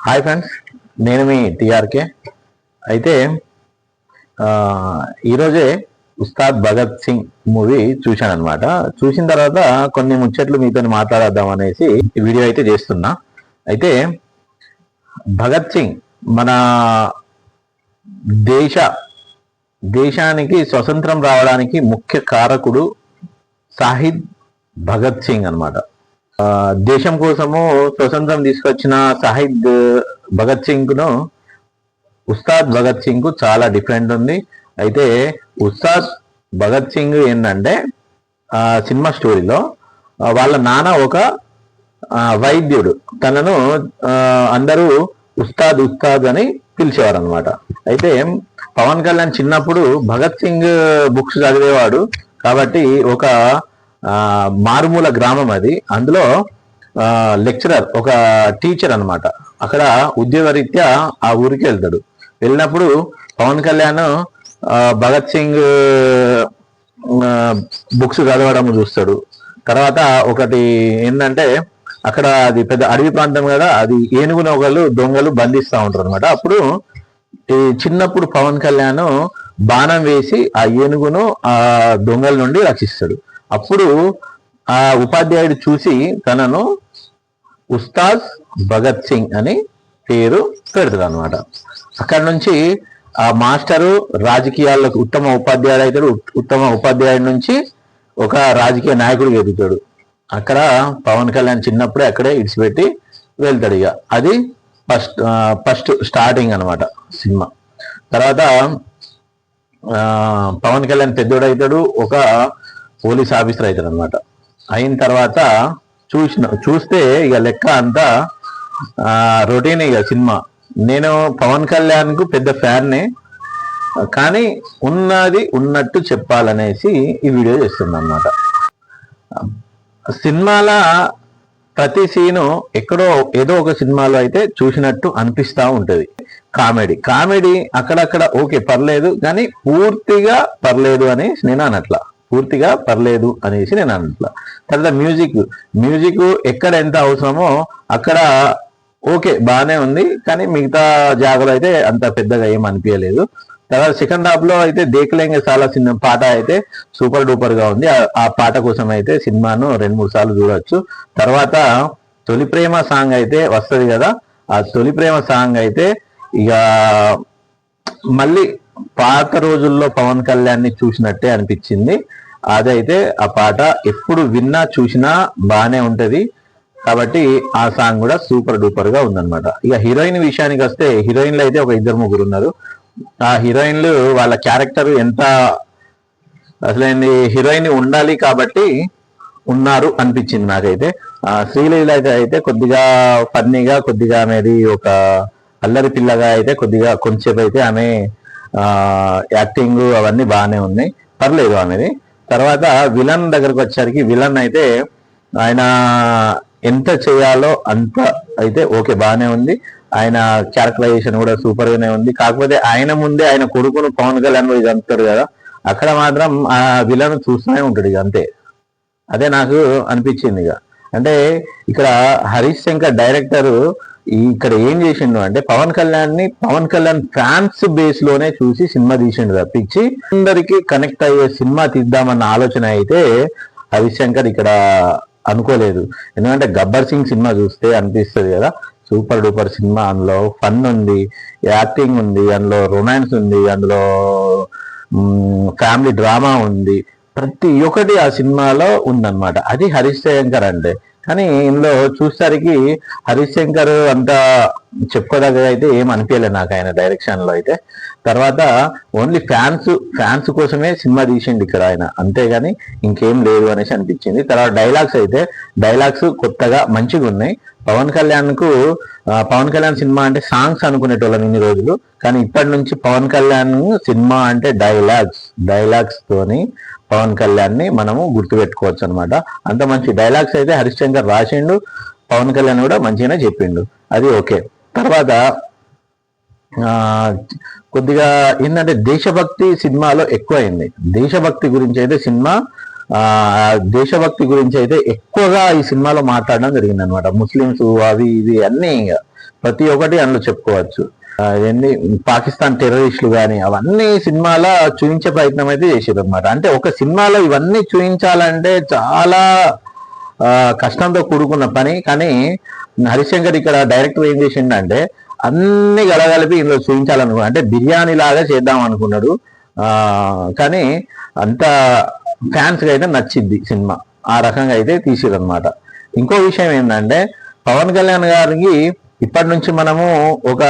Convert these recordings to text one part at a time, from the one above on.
Hi friends, నేను మీ టిఆర్కే. అయితే ఈరోజే ఉస్తాద్ భగత్ సింగ్ మూవీ చూశాను అనమాట. చూసిన తర్వాత కొన్ని ముచ్చట్లు మీతో మాట్లాడదాం అనేసి ఈ వీడియో అయితే చేస్తున్నా. అయితే భగత్ సింగ్ మన దేశానికి స్వతంత్రం రావడానికి ముఖ్య కారకుడు షాహిద్ భగత్ సింగ్ అనమాట. దేశం కోసము స్వతంత్రం తీసుకొచ్చిన షాహిద్ భగత్ సింగ్ ను ఉస్తాద్ భగత్ సింగ్ కు చాలా డిఫరెంట్ ఉంది. అయితే ఉస్తాద్ భగత్ సింగ్ ఏంటంటే సినిమా స్టోరీలో వాళ్ళ నాన్న ఒక వైద్యుడు, తనను అందరూ ఉస్తాద్ ఉస్తాద్ అని పిలిచేవారు అనమాట. అయితే పవన్ కళ్యాణ్ చిన్నప్పుడు భగత్ సింగ్ బుక్స్ చదివేవాడు కాబట్టి ఒక మారుమూల గ్రామం అది, అందులో లెక్చరర్ ఒక టీచర్ అనమాట. అక్కడ ఉద్యోగరీత్యా ఆ ఊరికి వెళ్తాడు. వెళ్ళినప్పుడు పవన్ కళ్యాణ్ భగత్ సింగ్ బుక్స్ చదవడం చూస్తాడు. తర్వాత ఒకటి ఏంటంటే అక్కడ అది పెద్ద అడవి ప్రాంతం కదా, అది ఏనుగును ఒకళ్ళు దొంగలు బంధిస్తూ ఉంటారు అనమాట. అప్పుడు చిన్నప్పుడు పవన్ కళ్యాణ్ బాణం వేసి ఆ ఏనుగును ఆ దొంగల నుండి రక్షిస్తాడు. అప్పుడు ఆ ఉపాధ్యాయుడు చూసి తనను ఉస్తాద్ భగత్ సింగ్ అని పేరు పెడతాడు అనమాట. అక్కడి నుంచి ఆ మాస్టరు రాజకీయాల్లోకి ఉత్తమ ఉపాధ్యాయుడు అవుతాడు. ఉత్తమ ఉపాధ్యాయుడి నుంచి ఒక రాజకీయ నాయకుడు ఎదుగుతాడు. అక్కడ పవన్ కళ్యాణ్ చిన్నప్పుడే అక్కడే ఇడిచిపెట్టి వెళ్తాడు. ఇక అది ఫస్ట్ స్టార్టింగ్ అనమాట సినిమా. తర్వాత పవన్ కళ్యాణ్ పెద్దోడు అవుతాడు, ఒక పోలీస్ ఆఫీసర్ అవుతాడు అనమాట. అయిన తర్వాత చూస్తే ఇక లెక్క అంతా రొటీన్ ఇక సినిమా. నేను పవన్ కళ్యాణ్ కు పెద్ద ఫ్యాన్నే, కానీ ఉన్నది ఉన్నట్టు చెప్పాలనేసి ఈ వీడియో చేస్తున్నా అనమాట. సినిమాల ప్రతి సీను ఎక్కడో ఏదో ఒక సినిమాలో అయితే చూసినట్టు అనిపిస్తూ ఉంటుంది. కామెడీ అక్కడక్కడ ఓకే పర్లేదు, కానీ పూర్తిగా పర్లేదు అని నేను అనట్లా. పూర్తిగా పర్లేదు అనేసి నేను అనట్లా. తర్వాత మ్యూజిక్ ఎక్కడ ఎంత అవసరమో అక్కడ ఓకే బాగానే ఉంది, కానీ మిగతా జాగలో అయితే అంత పెద్దగా ఏం అనిపించలేదు. తర్వాత సెకండ్ హాఫ్ లో అయితే దేకలేంగే చాలా చిన్న పాట అయితే సూపర్ డూపర్ గా ఉంది. ఆ పాట కోసం అయితే సినిమాను 2-3 సార్లు చూడొచ్చు. తర్వాత తొలి ప్రేమ సాంగ్ అయితే వస్తుంది కదా, ఆ తొలి ప్రేమ సాంగ్ అయితే ఇక మళ్ళీ పాత రోజుల్లో పవన్ కళ్యాణ్ ని చూసినట్టే అనిపించింది. అదైతే ఆ పాట ఎప్పుడు విన్నా చూసినా బాగానే ఉంటది. కాబట్టి ఆ సాంగ్ కూడా సూపర్ డూపర్ గా ఉందన్నమాట. ఇక హీరోయిన్ విషయానికి వస్తే, హీరోయిన్లు అయితే ఒక 2-3 ఉన్నారు. ఆ హీరోయిన్లు వాళ్ళ క్యారెక్టర్ ఎంత అసలైంది, హీరోయిన్ ఉండాలి కాబట్టి ఉన్నారు అనిపించింది నాకైతే. శ్రీలీల అయితే కొద్దిగా ఫన్నీగా, కొద్దిగా అనేది ఒక అల్లరి పిల్లగా అయితే కొద్దిగా కొంచెంసేపు అయితే ఆమె యాక్టింగ్ అవన్నీ బాగానే ఉన్నాయి, పర్లేదు ఆమెది. తర్వాత విలన్ దగ్గరకు వచ్చేసరికి విలన్ అయితే ఆయన ఎంత చేయాలో అంత అయితే ఓకే బాగానే ఉంది. ఆయన క్యారెక్టరైజేషన్ కూడా సూపర్ గానే ఉంది. కాకపోతే ఆయన ముందే ఆయన కొడుకును పవన్ కళ్యాణ్ చంపుతాడు కదా, అక్కడ మాత్రం ఆ విలన్ చూస్తూనే ఉంటాడు ఇక అంతే. అదే నాకు అనిపించింది. ఇక అంటే ఇక్కడ హరీష్ శంకర్ డైరెక్టర్ ఇక్కడ ఏం చేసిండు అంటే పవన్ కళ్యాణ్ ఫ్యాన్స్ బేస్ లోనే చూసి సినిమా తీసిండు తప్పించి అందరికి కనెక్ట్ అయ్యే సినిమా తీద్దామన్న ఆలోచన అయితే హరీష్ శంకర్ ఇక్కడ అనుకోలేదు. ఎందుకంటే గబ్బర్ సింగ్ సినిమా చూస్తే అనిపిస్తుంది కదా, సూపర్ డూపర్ సినిమా. అందులో ఫన్ ఉంది, యాక్టింగ్ ఉంది, అందులో రొమాన్స్ ఉంది, అందులో ఫ్యామిలీ డ్రామా ఉంది, ప్రతి ఒక్కటి ఆ సినిమాలో ఉందన్నమాట. అది హరీష్ శంకర్ అంటే. కానీ ఇందులో చూసేసరికి హరీష్ శంకర్ అంత చెప్పుకోదగ్గ అయితే ఏం అనిపించలేదు నాకు ఆయన డైరెక్షన్ లో అయితే. తర్వాత ఓన్లీ ఫ్యాన్స్ కోసమే సినిమా తీసిండు ఇక్కడ ఆయన, అంతేగాని ఇంకేం లేదు అనేసి అనిపించింది. తర్వాత డైలాగ్స్ కొత్తగా మంచిగా ఉన్నాయి. పవన్ కళ్యాణ్ సినిమా అంటే సాంగ్స్ అనుకునేటోళ్ళం ఇన్ని రోజులు, కానీ ఇప్పటి నుంచి పవన్ కళ్యాణ్ సినిమా అంటే డైలాగ్స్ తోని పవన్ కళ్యాణ్ ని మనము గుర్తుపెట్టుకోవచ్చు అనమాట. అంత మంచి డైలాగ్స్ అయితే హరీష్ శంకర్ రాసిండు, పవన్ కళ్యాణ్ కూడా మంచిగానే చెప్పిండు, అది ఓకే. తర్వాత కొద్దిగా ఏంటంటే దేశభక్తి సినిమాలో ఎక్కువైంది. దేశభక్తి గురించి అయితే ఎక్కువగా ఈ సినిమాలో మాట్లాడడం జరిగింది అనమాట. ముస్లిమ్స్ అవి ఇవి అన్ని ప్రతి ఒక్కటి అందులో చెప్పుకోవచ్చు. ఎన్ని పాకిస్తాన్ టెర్రరిస్టులు కానీ అవన్నీ సినిమాలో చూపించే ప్రయత్నం అయితే చేసారు అనమాట. అంటే ఒక సినిమాలో ఇవన్నీ చూపించాలంటే చాలా కష్టంతో కూడుకున్న పని. కానీ హరిశంకర్ ఇక్కడ డైరెక్టర్ ఏం చేసిండంటే అన్ని గలగలిపి ఇందులో చూపించాలనుకున్నాడు. అంటే బిర్యానీ లాగా చేద్దాం అనుకున్నాడు. కానీ అంత ఫ్యాన్స్ అయితే నచ్చింది సినిమా, ఆ రకంగా అయితే తీసిరు అనమాట. ఇంకో విషయం ఏంటంటే పవన్ కళ్యాణ్ గారికి ఇప్పటి నుంచి మనము ఒక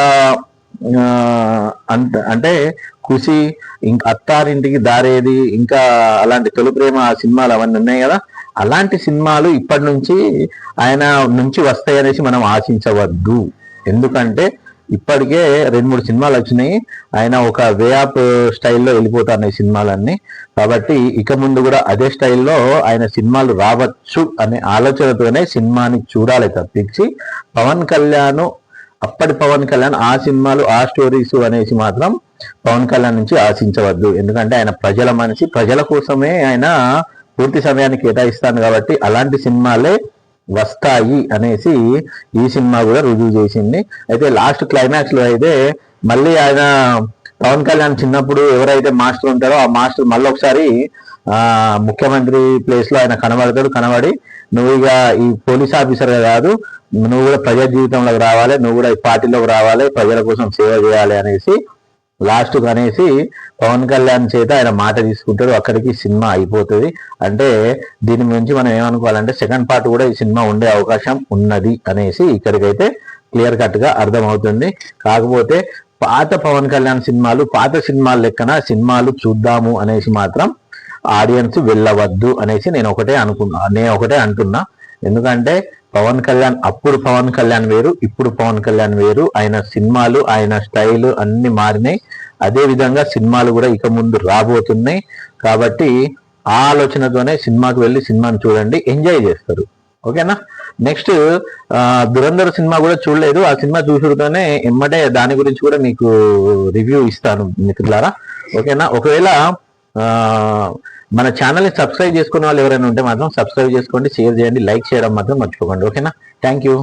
అంటే ఖుషి, ఇంకా అత్తారింటికి దారేది, ఇంకా అలాంటి తొలి ప్రేమ ఆ సినిమాలు అవన్నీ ఉన్నాయి కదా, అలాంటి సినిమాలు ఇప్పటి నుంచి ఆయన నుంచి వస్తాయనేసి మనం ఆశించవద్దు. ఎందుకంటే ఇప్పటికే 2-3 సినిమాలు వచ్చినాయి, ఆయన ఒక వే ఆఫ్ స్టైల్లో వెళ్ళిపోతారు సినిమాలన్నీ. కాబట్టి ఇక ముందు కూడా అదే స్టైల్లో ఆయన సినిమాలు రావచ్చు అనే ఆలోచనతోనే సినిమాని చూడాలి తప్పించి పవన్ కళ్యాణ్ అప్పటి పవన్ కళ్యాణ్ ఆ సినిమాలు ఆ స్టోరీస్ అనేసి మాత్రం పవన్ కళ్యాణ్ నుంచి ఆశించవద్దు. ఎందుకంటే ఆయన ప్రజల మనిషి, ప్రజల కోసమే ఆయన పూర్తి సమయాన్ని కేటాయిస్తాను. కాబట్టి అలాంటి సినిమాలే వస్తాయి అనేసి ఈ సినిమా కూడా రుజువు చేసింది. అయితే లాస్ట్ క్లైమాక్స్ లో అయితే మళ్ళీ ఆయన పవన్ కళ్యాణ్ చిన్నప్పుడు ఎవరైతే మాస్టర్ ఉంటారో ఆ మాస్టర్ మళ్ళీ ఒకసారి ముఖ్యమంత్రి ప్లేస్ లో ఆయన కనబడతాడు. కనబడి నువ్వు ఇక ఈ పోలీస్ ఆఫీసర్ కాదు, నువ్వు కూడా ప్రజా జీవితంలోకి రావాలి, నువ్వు కూడా ఈ పార్టీలోకి రావాలి, ప్రజల కోసం సేవ చేయాలి అనేసి లాస్ట్ అనేసి పవన్ కళ్యాణ్ చేత ఆయన మాట తీసుకుంటాడు. అక్కడికి సినిమా అయిపోతుంది. అంటే దీని గురించి మనం ఏమనుకోవాలంటే సెకండ్ పార్ట్ కూడా ఈ సినిమా ఉండే అవకాశం ఉన్నది అనేసి ఇక్కడికైతే క్లియర్ కట్ గా అర్థమవుతుంది. కాకపోతే పాత పవన్ కళ్యాణ్ సినిమాలు పాత సినిమాల లెక్కన సినిమాలు చూద్దాము అనేసి మాత్రం ఆడియన్స్ వెళ్ళవద్దు అనేసి నేను ఒకటే అంటున్నా. ఎందుకంటే పవన్ కళ్యాణ్ అప్పుడు పవన్ కళ్యాణ్ వేరు, ఇప్పుడు పవన్ కళ్యాణ్ వేరు. ఆయన సినిమాలు, ఆయన స్టైల్ అన్ని మారినాయి. అదే విధంగా సినిమాలు కూడా ఇక ముందు రాబోతున్నాయి. కాబట్టి ఆ ఆలోచనతోనే సినిమాకి వెళ్ళి సినిమాని చూడండి, ఎంజాయ్ చేస్తారు. ఓకేనా. నెక్స్ట్ దురంధర్ సినిమా కూడా చూడలేదు. ఆ సినిమా చూసుడుతోనే ఎమ్మటే దాని గురించి కూడా మీకు రివ్యూ ఇస్తాను మిత్రులారా. ఓకేనా. ఒకవేళ మన ఛానల్ని సబ్స్క్రైబ్ చేసుకునే వాళ్ళు ఎవరైనా ఉంటే మాత్రం సబ్స్క్రైబ్ చేసుకోండి, షేర్ చేయండి, లైక్ చేయడం మాత్రం మర్చిపోకండి. ఓకేనా. Thank you.